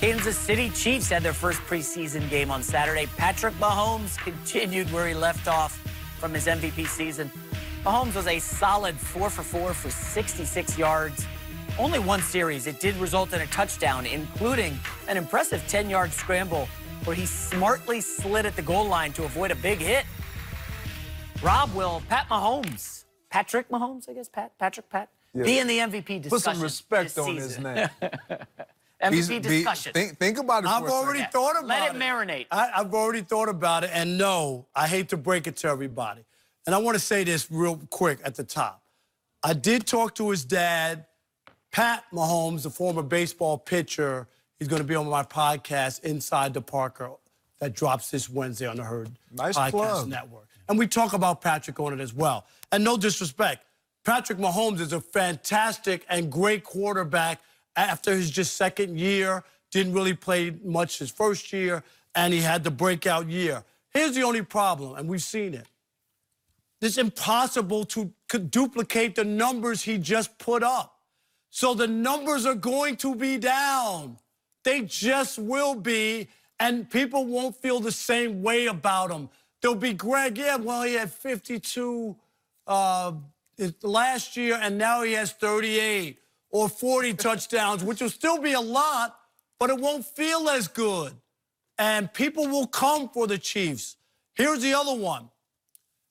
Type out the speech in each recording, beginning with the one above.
Kansas City Chiefs had their first preseason game on Saturday. Patrick Mahomes continued where he left off from his MVP season. Mahomes was a solid 4 for 4 for 66 yards. Only one series. It did result in a touchdown, including an impressive 10-yard scramble where he smartly slid at the goal line to avoid a big hit. Rob, will Patrick Mahomes, I guess, be in the MVP discussion? Put some respect on his name. MVP discussion. Think about it. I've already thought about it. Let it marinate. I've already thought about it, and no, I hate to break it to everybody. And I want to say this real quick at the top. I did talk to his dad, Pat Mahomes, the former baseball pitcher. He's going to be on my podcast, Inside the Parker, that drops this Wednesday on the Herd Podcast Network. And we talk about Patrick on it as well. And no disrespect, Patrick Mahomes is a fantastic and great quarterback after his just second year, didn't really play much his first year, and he had the breakout year. Here's the only problem, and we've seen it. It's impossible to duplicate the numbers he just put up. So the numbers are going to be down. They just will be, and people won't feel the same way about him. They'll be, Greg, yeah, well, he had 52 last year, and now he has 38 or 40 touchdowns, which will still be a lot, but it won't feel as good. And people will come for the Chiefs. Here's the other one.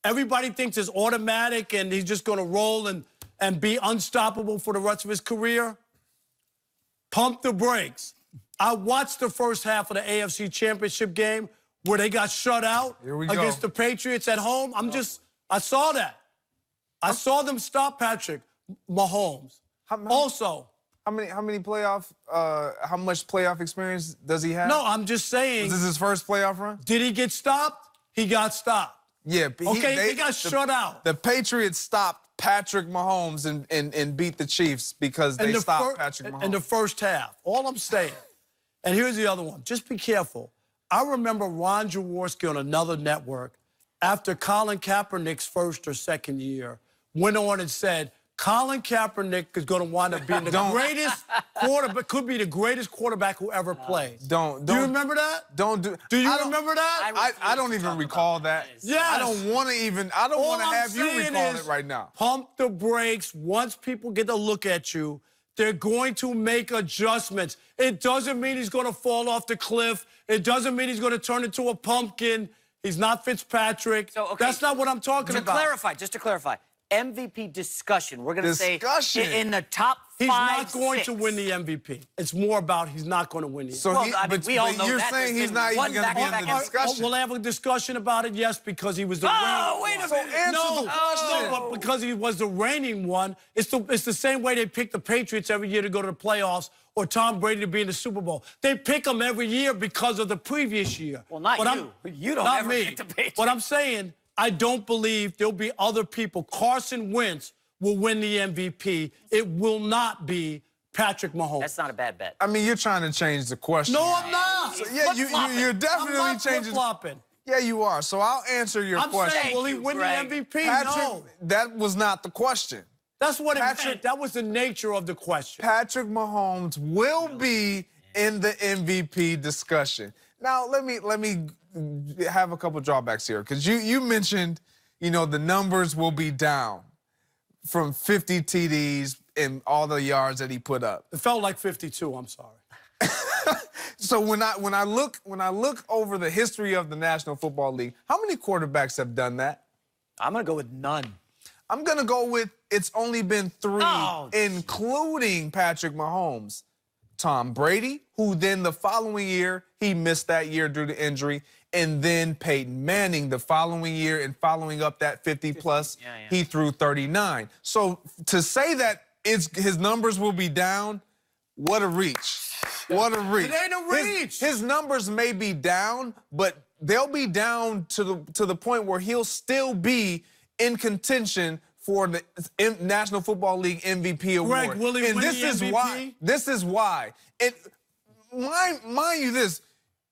Everybody thinks it's automatic and he's just going to roll and be unstoppable for the rest of his career. Pump the brakes. I watched the first half of the AFC Championship game where they got shut out against the Patriots at home. I saw that. I saw them stop Patrick Mahomes. How much playoff experience does he have? No, I'm just saying. Was this his first playoff run? Did he get stopped? He got stopped. Yeah. They got shut out. The Patriots stopped Patrick Mahomes and beat the Chiefs because they stopped Patrick Mahomes. In the first half. All I'm saying. And here's the other one. Just be careful. I remember Ron Jaworski on another network after Colin Kaepernick's first or second year went on and said, Colin Kaepernick is going to wind up being the greatest quarterback, could be the greatest quarterback who ever played. Do you remember that? Do you remember that? I don't even recall that. Yes. I don't want to have you recall it right now. Pump the brakes. Once people get to look at you, they're going to make adjustments. It doesn't mean he's going to fall off the cliff. It doesn't mean he's going to turn into a pumpkin. He's not Fitzpatrick. So, okay, that's not what I'm talking about. Just to clarify, MVP discussion. We're going to say in the top 5, He's not going to win the MVP. It's more about he's not going to win the MVP. So we all know you're saying he's not even going to be in the discussion. We'll have a discussion about it, yes, because he was the reigning wait a minute. No, but because he was the reigning one, it's the same way they pick the Patriots every year to go to the playoffs or Tom Brady to be in the Super Bowl. They pick them every year because of the previous year. Well, not you. You don't ever pick the Patriots. What I'm saying, I don't believe there'll be other people. Carson Wentz will win the MVP. It will not be Patrick Mahomes. That's not a bad bet. I mean, you're trying to change the question. No, I'm not. So, yeah, you're definitely changing. Flopping. Yeah, you are. So I'll answer your question. I'm saying, will he win the MVP? Patrick, no. That was not the question. That's what it meant. That was the nature of the question. Patrick Mahomes will be in the MVP discussion. Now, let me have a couple drawbacks here, because you mentioned, the numbers will be down from 50 TDs and all the yards that he put up. It felt like 52. I'm sorry. So when I look over the history of the National Football League, how many quarterbacks have done that? I'm gonna go with none. I'm gonna go with it's only been 3, including Patrick Mahomes. Tom Brady, who then the following year, he missed that year due to injury, and then Peyton Manning the following year, and following up that 50-plus, he threw 39. So to say that his numbers will be down, what a reach. What a reach. It ain't a reach. His numbers may be down, but they'll be down to the point where he'll still be in contention for the National Football League MVP award. Greg, will he win the MVP? This is why. Mind you this,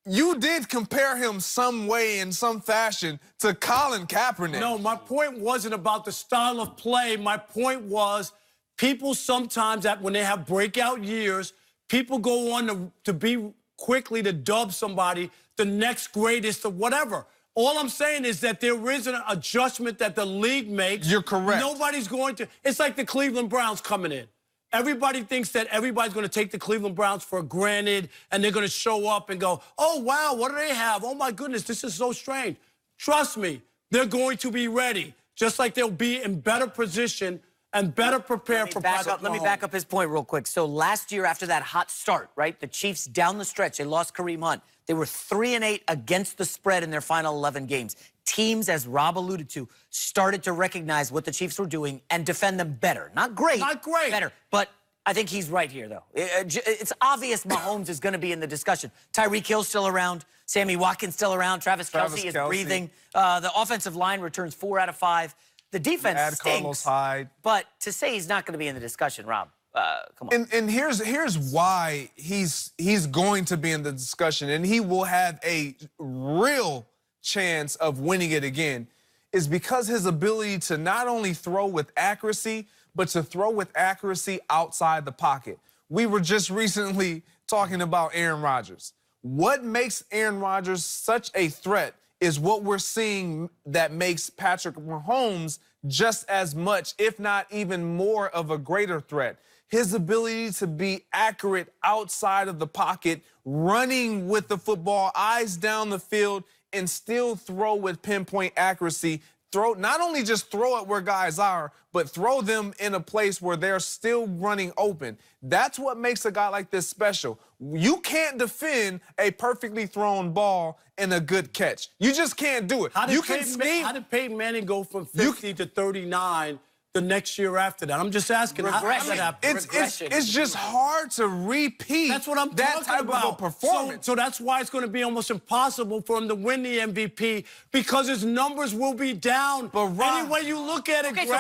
you did compare him some way, in some fashion, to Colin Kaepernick. No, my point wasn't about the style of play. My point was people sometimes, when they have breakout years, people go on to be quickly to dub somebody the next greatest or whatever. All I'm saying is that there is an adjustment that the league makes. You're correct. Nobody's going to. It's like the Cleveland Browns coming in. Everybody thinks that everybody's going to take the Cleveland Browns for granted, and they're going to show up and go, oh, wow, what do they have? Oh, my goodness, this is so strange. Trust me, they're going to be ready, just like they'll be in better position and better prepared for Patrick Mahomes. Let me back up his point real quick. So last year, after that hot start, right, the Chiefs down the stretch, they lost Kareem Hunt. They were 3-8 against the spread in their final 11 games. Teams, as Rob alluded to, started to recognize what the Chiefs were doing and defend them better. Not great. Not great. Better. But I think he's right here, though. It's obvious Mahomes is going to be in the discussion. Tyreek Hill's still around. Sammy Watkins still around. Travis Kelce is breathing. The offensive line returns 4 out of 5. The defense Add stinks. Carlos Hyde. But to say he's not going to be in the discussion, Rob, come on. And here's why he's going to be in the discussion, and he will have a real chance of winning it again, is because his ability to not only throw with accuracy, but to throw with accuracy outside the pocket. We were just recently talking about Aaron Rodgers. What makes Aaron Rodgers such a threat is what we're seeing that makes Patrick Mahomes just as much, if not even more of a greater threat. His ability to be accurate outside of the pocket, running with the football, eyes down the field, and still throw with pinpoint accuracy. Not only just throw it where guys are, but throw them in a place where they're still running open. That's what makes a guy like this special. You can't defend a perfectly thrown ball and a good catch. You just can't do it. How did Peyton Manning go from 50 to 39 the next year after that? I'm just asking. Regression. It's just hard to repeat. That's what I'm that talking about. Of a performance. So that's why it's going to be almost impossible for him to win the MVP, because his numbers will be down. But any way you look at it, Okay, Greg,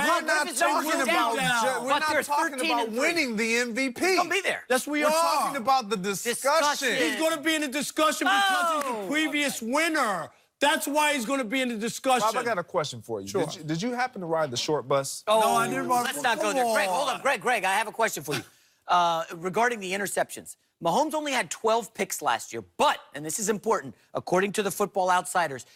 so we're not talking about winning the MVP. Don't be there. Yes, we We're are. talking about the discussion. He's going to be in the discussion because he's the previous winner. That's why he's going to be in the discussion. Rob, I got a question for you. Sure. Did you happen to ride the short bus? Oh, no, I didn't. Let's not go there. Greg, hold up. Greg, I have a question for you. Regarding the interceptions. Mahomes only had 12 picks last year, but, and this is important, according to the Football Outsiders,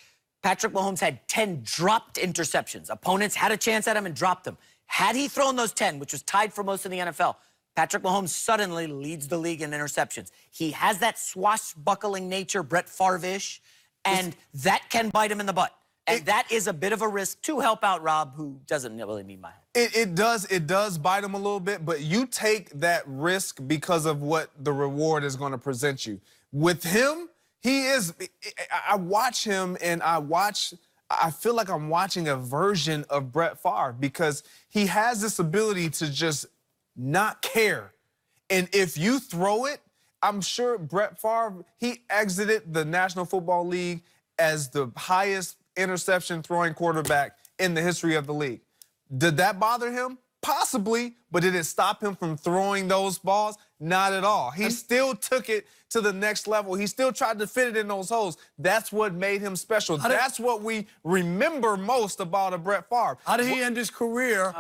Patrick Mahomes had 10 dropped interceptions. Opponents had a chance at him and dropped them. Had he thrown those 10, which was tied for most in the NFL, Patrick Mahomes suddenly leads the league in interceptions. He has that swashbuckling nature, Brett Favre-ish, and that can bite him in the butt. And that is a bit of a risk to help out Rob, who doesn't really need my help. It does bite him a little bit, but you take that risk because of what the reward is going to present you. With him, I watch him and I feel like I'm watching a version of Brett Favre, because he has this ability to just not care. And if you throw it, I'm sure Brett Favre, he exited the National Football League as the highest interception throwing quarterback in the history of the league. Did that bother him? Possibly, but did it stop him from throwing those balls? Not at all. He still took it to the next level. He still tried to fit it in those holes. That's what made him special. That's what we remember most about a Brett Favre. How did he end his career?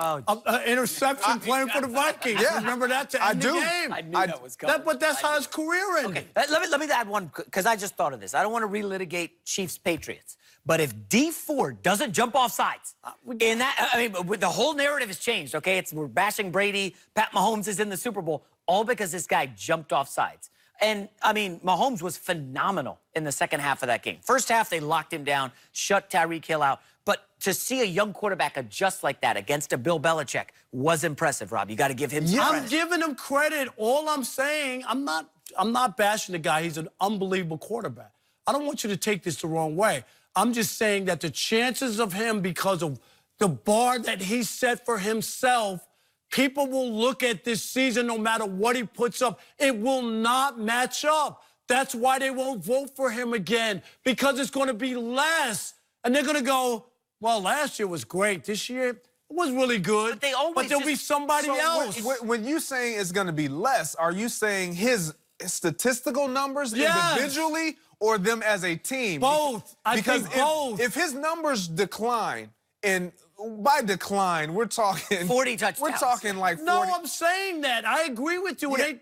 Interception playing for the Vikings. Yeah. Remember that to end the game? I knew that was coming. But that's how his career ended. Okay, let me add one, because I just thought of this. I don't want to relitigate Chiefs-Patriots. But if D Ford doesn't jump off sides, in that, I mean, the whole narrative has changed, okay? We're bashing Brady, Pat Mahomes is in the Super Bowl, all because this guy jumped off sides. And, I mean, Mahomes was phenomenal in the second half of that game. First half, they locked him down, shut Tyreek Hill out. But to see a young quarterback adjust like that against a Bill Belichick was impressive, Rob. You got to give him credit. I'm giving him credit. All I'm saying, I'm not bashing the guy. He's an unbelievable quarterback. I don't want you to take this the wrong way. I'm just saying that the chances of him, because of the bar that he set for himself, people will look at this season no matter what he puts up. It will not match up. That's why they won't vote for him again, because it's going to be less. And they're going to go, well, last year was great. This year, it was really good. But there'll be somebody else. When you saying it's going to be less, are you saying his statistical numbers individually, or them as a team? Both. Because I think both. If his numbers decline, and by decline, we're talking 40 touchdowns. We're talking like 40. No, I'm saying that. I agree with you. Yeah.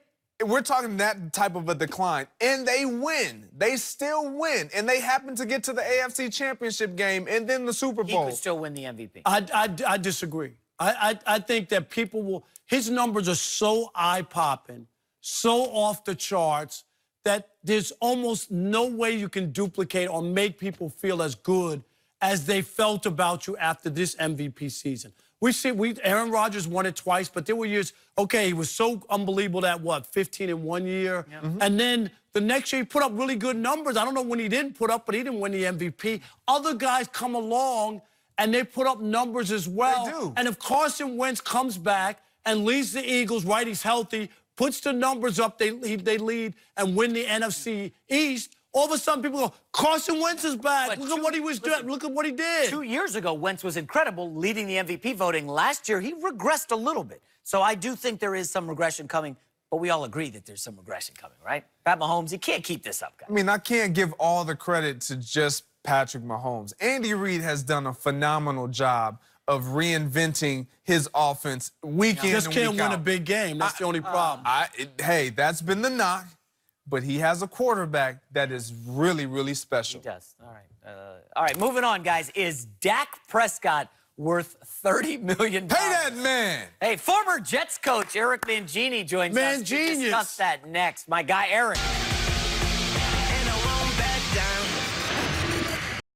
we're talking that type of a decline, and they win. They still win, and they happen to get to the AFC Championship game and then the Super Bowl. He could still win the MVP. I disagree. I think that people will. His numbers are so eye-popping, so off the charts, that there's almost no way you can duplicate or make people feel as good as they felt about you after this MVP season. Aaron Rodgers won it twice, but there were years, okay, he was so unbelievable that, 15 in 1 year? Yeah. And then the next year he put up really good numbers. I don't know when he didn't put up, but he didn't win the MVP. Other guys come along and they put up numbers as well. They do. And if Carson Wentz comes back and leads the Eagles, right, he's healthy, puts the numbers up, they lead and win the NFC East, all of a sudden, people go, Carson Wentz is back. Look at what he was doing. Look at what he did. 2 years ago, Wentz was incredible, leading the MVP voting. Last year, he regressed a little bit. So I do think there is some regression coming, but we all agree that there's some regression coming, right? Pat Mahomes, he can't keep this up, guys. I mean, I can't give all the credit to just Patrick Mahomes. Andy Reid has done a phenomenal job of reinventing his offense week in and week out. Just can't win a big game. That's the only problem. Hey, that's been the knock. But he has a quarterback that is really, really special. He does. All right, moving on, guys. Is Dak Prescott worth $30 million? Pay that man! Hey, former Jets coach Eric Mangini joins us to discuss that next. My guy, Eric.